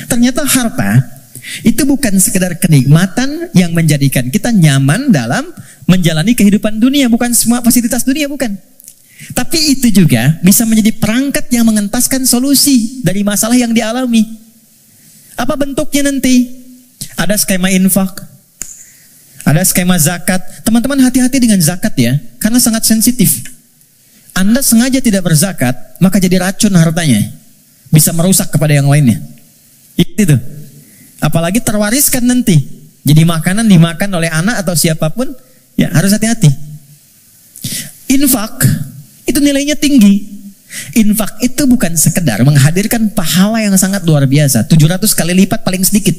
Ternyata harta itu bukan sekedar kenikmatan yang menjadikan kita nyaman dalam menjalani kehidupan dunia. Bukan semua fasilitas dunia, bukan. Tapi itu juga bisa menjadi perangkat yang mengentaskan solusi dari masalah yang dialami. Apa bentuknya nanti? Ada skema infak, ada skema zakat. Teman-teman hati-hati dengan zakat ya, karena sangat sensitif. Anda sengaja tidak berzakat, maka jadi racun hartanya. Bisa merusak kepada yang lainnya. Itu. Apalagi terwariskan nanti. Jadi makanan dimakan oleh anak atau siapapun, ya harus hati-hati. Infak itu nilainya tinggi. Infak itu bukan sekedar menghadirkan pahala yang sangat luar biasa. 700 kali lipat paling sedikit.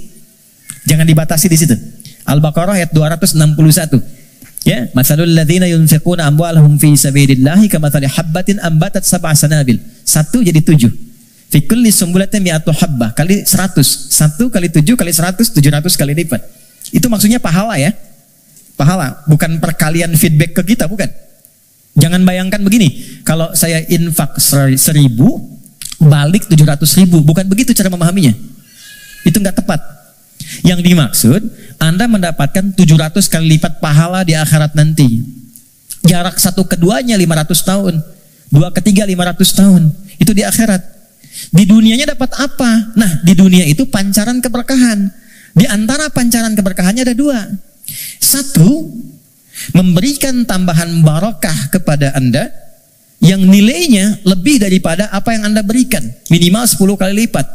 Jangan dibatasi di situ. Al-Baqarah ayat 261. Ya, masalul ladzina yunfiquna amwalahum fi sabilillahi kamathali habbatin ambatat sab'a sanabil. 1 jadi 7. Fi kulli sumbulatin mi'atu habbah kali 100. 1 kali 7 kali 100, 700 kali lipat. Itu maksudnya pahala ya. Pahala, bukan perkalian feedback ke kita, bukan. Jangan bayangkan begini, kalau saya infak 1000, balik 700.000. Bukan begitu cara memahaminya. Itu nggak tepat. Yang dimaksud, Anda mendapatkan 700 kali lipat pahala di akhirat nanti. Jarak satu keduanya 500 tahun. 2 ke 3 500 tahun. Itu di akhirat. Di dunianya dapat apa? Nah, di dunia itu pancaran keberkahan. Di antara pancaran keberkahannya ada 2. 1, memberikan tambahan barakah kepada Anda yang nilainya lebih daripada apa yang Anda berikan. Minimal 10 kali lipat.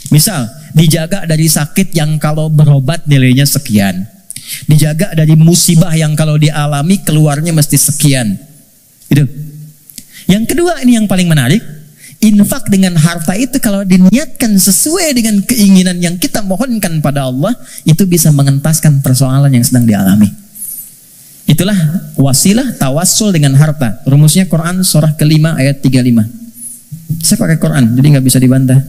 Misal, dijaga dari sakit yang kalau berobat nilainya sekian. Dijaga dari musibah yang kalau dialami keluarnya mesti sekian. Itu. Yang kedua, ini yang paling menarik. Infak dengan harta itu kalau diniatkan sesuai dengan keinginan yang kita mohonkan pada Allah, itu bisa mengentaskan persoalan yang sedang dialami. Itulah wasilah tawassul dengan harta. Rumusnya Quran surah ke-5 ayat 35. Saya pakai Quran, jadi nggak bisa dibantah.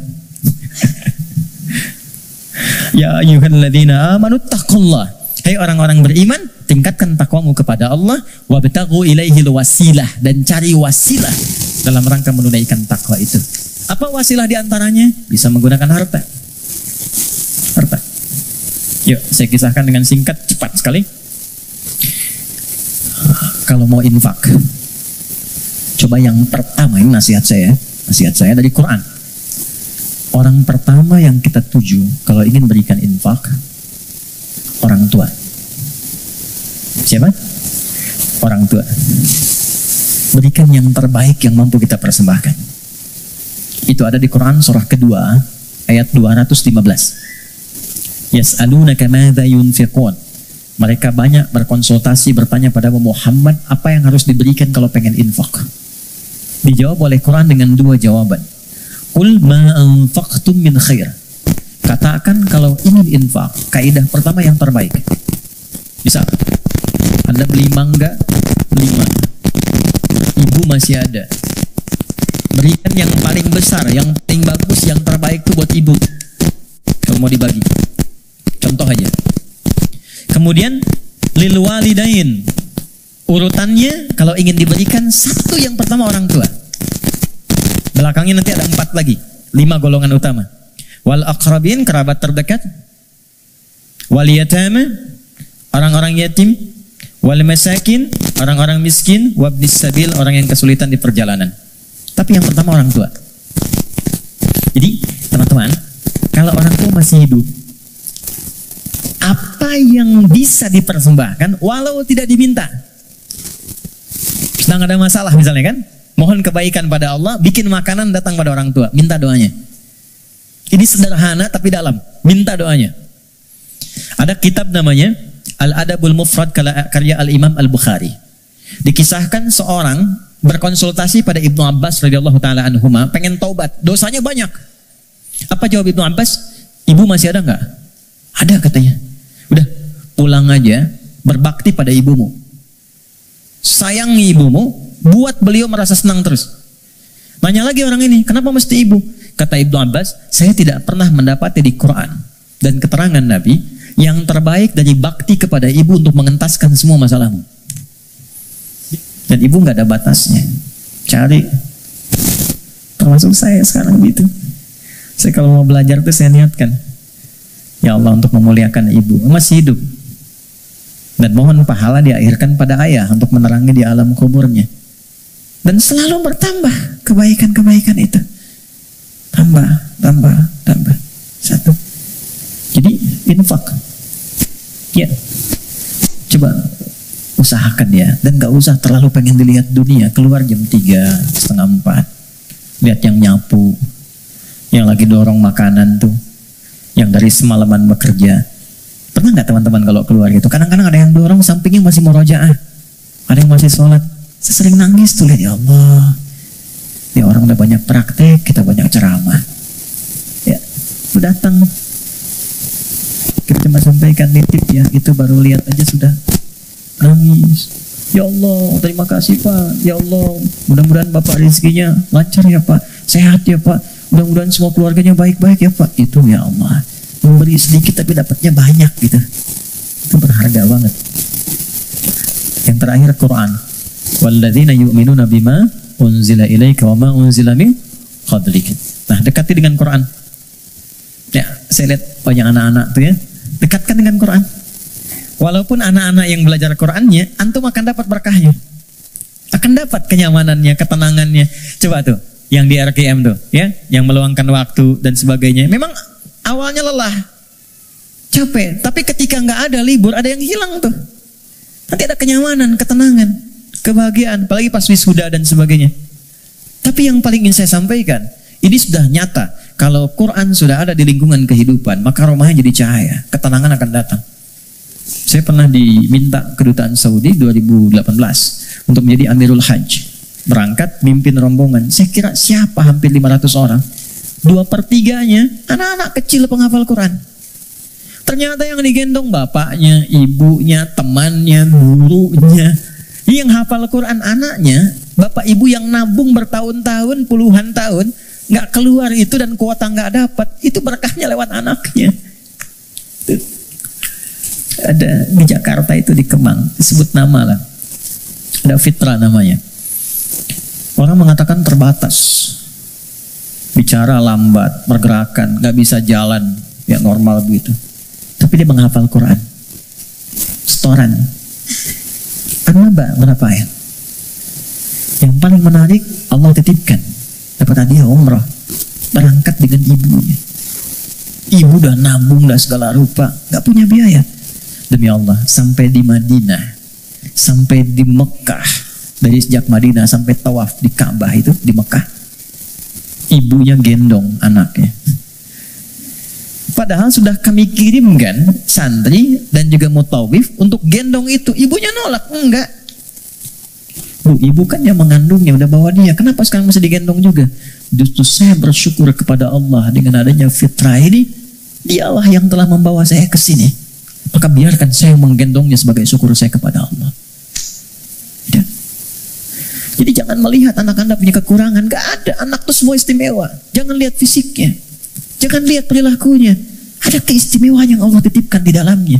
Ya ayyuhalladzina amanu taqullah. Hai orang-orang beriman, tingkatkan takwamu kepada Allah, wabtaghu ilaihil wasilah, dan cari wasilah dalam rangka menunaikan takwa itu. Apa wasilah diantaranya? Bisa menggunakan harta. Harta. Yuk, saya kisahkan dengan singkat, cepat sekali. Kalau mau infak, coba yang pertama, ini nasihat saya dari Quran. Orang pertama yang kita tuju kalau ingin berikan infak, orang tua. Siapa? Orang tua. Berikan yang terbaik yang mampu kita persembahkan. Itu ada di Quran surah kedua ayat 215. Yas'alunaka madza yunfiqun. Mereka banyak berkonsultasi, bertanya pada Muhammad apa yang harus diberikan kalau pengen infak. Dijawab oleh Quran dengan 2 jawaban. Qul ma anfaqtum min khair. Katakan kalau ingin infak, kaidah pertama yang terbaik. Bisa. Anda beli mangga, beli mangga. Ibu masih ada. Berikan yang paling besar, yang paling bagus, yang terbaik itu buat ibu. Kalau mau dibagi. Contoh aja. Kemudian lil walidain. Urutannya kalau ingin diberikan, 1 yang pertama orang tua. Belakangnya nanti ada 4 lagi. 5 golongan utama. Wal aqrabin, kerabat terdekat. Wal yatama, orang-orang yatim. Wal masakin, orang-orang miskin. Wabnis sabil, orang yang kesulitan di perjalanan. Tapi yang pertama orang tua. Jadi teman-teman, kalau orang tua masih hidup, apa yang bisa dipersembahkan walau tidak diminta. Sedang ada masalah misalnya kan, mohon kebaikan pada Allah, bikin makanan datang pada orang tua, minta doanya. Ini sederhana tapi dalam, minta doanya. Ada kitab namanya Al-Adabul Mufrad karya Al-Imam Al-Bukhari. Dikisahkan seorang berkonsultasi pada Ibnu Abbas radhiyallahu taala anhuma, pengen taubat, dosanya banyak. Apa jawab Ibnu Abbas? Ibu masih ada nggak? Ada katanya. Udah, pulang aja, berbakti pada ibumu. Sayangi ibumu, buat beliau merasa senang terus. Nanya lagi orang ini, kenapa mesti ibu? Kata Ibnu Abbas, saya tidak pernah mendapati di Quran dan keterangan Nabi yang terbaik dari bakti kepada ibu untuk mengentaskan semua masalahmu. Dan ibu nggak ada batasnya. Cari. Termasuk saya sekarang gitu. Saya kalau mau belajar tuh saya niatkan. Ya Allah, untuk memuliakan ibu, masih hidup. Dan mohon pahala diakhirkan pada ayah untuk menerangi di alam kuburnya. Dan selalu bertambah kebaikan-kebaikan itu. Tambah. Satu. Jadi infak. Ya. Coba usahakan ya. Dan gak usah terlalu pengen dilihat dunia. Keluar jam 3, setengah 4. Lihat yang nyapu. Yang lagi dorong makanan tuh. Yang dari semalaman bekerja. Pernah gak teman-teman kalau keluar gitu? Kadang-kadang ada yang dorong sampingnya masih murojaah. Ada yang masih sholat. Saya sering nangis tuh, lihat, ya Allah. Ini orang udah banyak praktek, kita banyak ceramah. Ya, udah datang. Kita cuma sampaikan nitip ya, itu baru lihat aja sudah nangis. Ya Allah, terima kasih Pak. Ya Allah, mudah-mudahan Bapak rezekinya lancar ya Pak. Sehat ya Pak. Mudah-mudahan semua keluarganya baik-baik ya Pak. Itu ya Allah. Memberi sedikit tapi dapatnya banyak gitu. Itu berharga banget. Yang terakhir Quran. Walladzina yu'minuna bima unzila ilaika wa ma unzila min qablik. Nah, dekati dengan Quran. Ya, saya lihat banyak anak-anak tuh ya. Dekatkan dengan Quran. Walaupun anak-anak yang belajar Qurannya, antum akan dapat berkahnya. Akan dapat kenyamanannya, ketenangannya. Coba tuh, yang di RKM tuh, ya, yang meluangkan waktu dan sebagainya. Memang awalnya lelah, capek. Tapi ketika nggak ada libur, ada yang hilang tuh. Nanti ada kenyamanan, ketenangan, kebahagiaan. Apalagi pas wisuda dan sebagainya. Tapi yang paling ingin saya sampaikan, ini sudah nyata. Kalau Quran sudah ada di lingkungan kehidupan, maka rumahnya jadi cahaya. Ketenangan akan datang. Saya pernah diminta kedutaan Saudi 2018 untuk menjadi Amirul Hajj. Berangkat, mimpin rombongan. Saya kira siapa hampir 500 orang. 2/3-nya anak-anak kecil penghafal Quran. Ternyata yang digendong bapaknya, ibunya, temannya, gurunya. Yang hafal Quran anaknya, bapak ibu yang nabung bertahun-tahun, puluhan tahun, nggak keluar itu dan kuota nggak dapat, itu berkahnya lewat anaknya. Ada di Jakarta itu di Kemang, disebut nama lah, ada Fitra namanya. Orang mengatakan terbatas, bicara lambat, pergerakan, nggak bisa jalan, ya normal begitu. Tapi dia menghafal Quran, setoran. Berapa ayat? Yang paling menarik, Allah titipkan dapat hadiah umrah, berangkat dengan ibunya. Ibu udah nabung dah segala rupa, nggak punya biaya. Demi Allah, sampai di Madinah, sampai di Mekah, dari sejak Madinah sampai tawaf di Ka'bah itu di Mekah, ibunya gendong anaknya. Padahal sudah kami kirimkan santri dan juga mutawif untuk gendong itu, ibunya nolak, enggak. Bu, ibu kan yang mengandungnya, udah bawa dia, kenapa sekarang masih digendong juga? Justru saya bersyukur kepada Allah dengan adanya fitrah ini, dialah yang telah membawa saya ke sini. Maka biarkan saya menggendongnya sebagai syukur saya kepada Allah. Ya. Jadi jangan melihat anak Anda punya kekurangan. Gak ada, anak itu semua istimewa. Jangan lihat fisiknya, jangan lihat perilakunya. Ada keistimewaan yang Allah titipkan di dalamnya.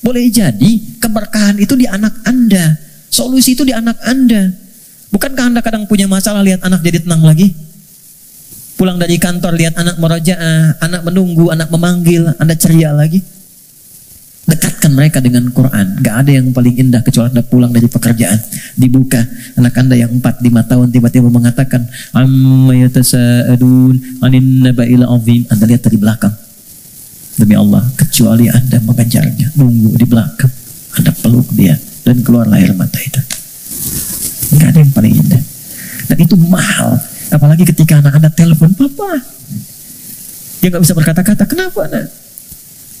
Boleh jadi keberkahan itu di anak Anda, solusi itu di anak Anda. Bukankah Anda kadang punya masalah lihat anak jadi tenang lagi? Pulang dari kantor lihat anak merajaah, anak menunggu, anak memanggil, Anda ceria lagi. Dekatkan mereka dengan Quran. Gak ada yang paling indah kecuali Anda pulang dari pekerjaan, dibuka anak Anda yang 4-5 tahun tiba-tiba mengatakan amma yatasa'adun anin naba'il azim. Anda lihat dari belakang. Demi Allah, kecuali Anda mengejarnya, nunggu di belakang, Anda peluk dia dan keluar air mata itu. Gak ada yang paling indah. Dan itu mahal. Apalagi ketika anak Anda telepon, Papa, dia gak bisa berkata-kata. Kenapa nak?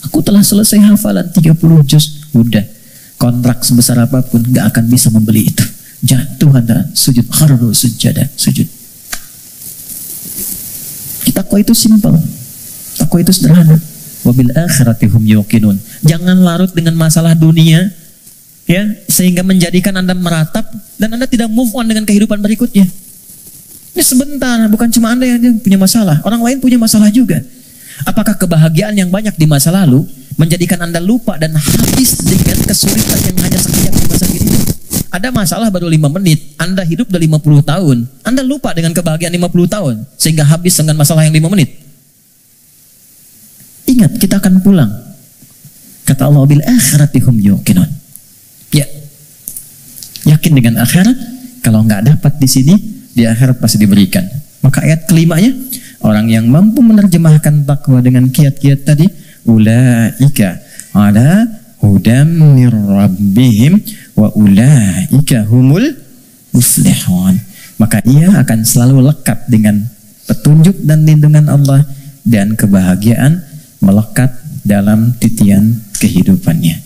Aku telah selesai hafalan 30 juz. Udah, kontrak sebesar apapun gak akan bisa membeli itu. Jatuh Anda sujud, kharru sujada, sujud. Takwa itu simpel, takwa itu sederhana. Wabil akhirati hum yuqinun. Jangan larut dengan masalah dunia, ya, sehingga menjadikan Anda meratap dan Anda tidak move on dengan kehidupan berikutnya. Ini sebentar, bukan cuma Anda yang punya masalah, orang lain punya masalah juga. Apakah kebahagiaan yang banyak di masa lalu menjadikan Anda lupa dan habis dengan kesulitan yang hanya sekejap di masa kini? Ada masalah baru 5 menit, Anda hidup udah 50 tahun. Anda lupa dengan kebahagiaan 50 tahun sehingga habis dengan masalah yang 5 menit. Ingat, kita kita akan pulang. Kata Allah, bil akhirati hum yuqinun. Ya, yakin dengan akhirat. Kalau nggak dapat di sini, di akhirat pasti diberikan. Maka ayat kelimanya, orang yang mampu menerjemahkan takwa dengan kiat-kiat tadi, ulaika ala hudam mir rabbihim wa ulaika humul muflihun. Maka ia akan selalu lekat dengan petunjuk dan lindungan Allah, dan kebahagiaan melekat dalam titian kehidupannya.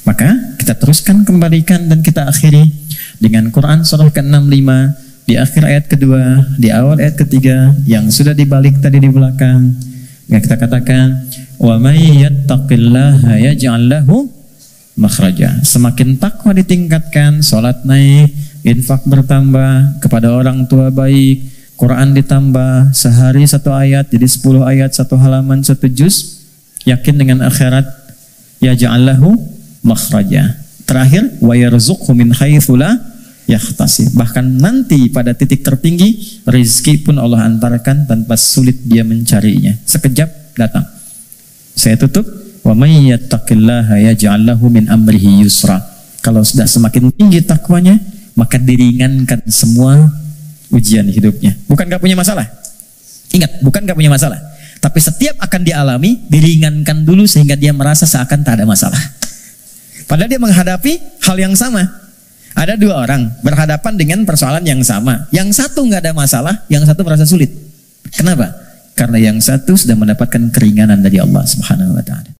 Maka kita teruskan, kembalikan, dan kita akhiri dengan Quran surah ke-65 di akhir ayat kedua, di awal ayat ketiga yang sudah dibalik tadi di belakang. Yang kita katakan, wa may yattaqillaha yaj'al lahu makhraja. Semakin takwa ditingkatkan, salat naik, infak bertambah, kepada orang tua baik, Quran ditambah, sehari 1 ayat jadi 10 ayat, 1 halaman, 1 juz, yakin dengan akhirat, yaj'al lahu makhraja. Terakhir, wa yarzuqhu min haitsu la yahtasib. Bahkan nanti pada titik tertinggi, rezeki pun Allah antarkan tanpa sulit dia mencarinya. Sekejap datang. Saya tutup, wa may yattaqillaha yaj'al lahu min amrihi yusra. Kalau sudah semakin tinggi takwanya, maka diringankan semua ujian hidupnya. Bukan gak punya masalah. Ingat, bukan gak punya masalah. Tapi setiap akan dialami, diringankan dulu sehingga dia merasa seakan tak ada masalah. Padahal dia menghadapi hal yang sama. Ada 2 orang berhadapan dengan persoalan yang sama. Yang satu gak ada masalah, yang satu merasa sulit. Kenapa? Karena yang satu sudah mendapatkan keringanan dari Allah Subhanahu wa ta'ala.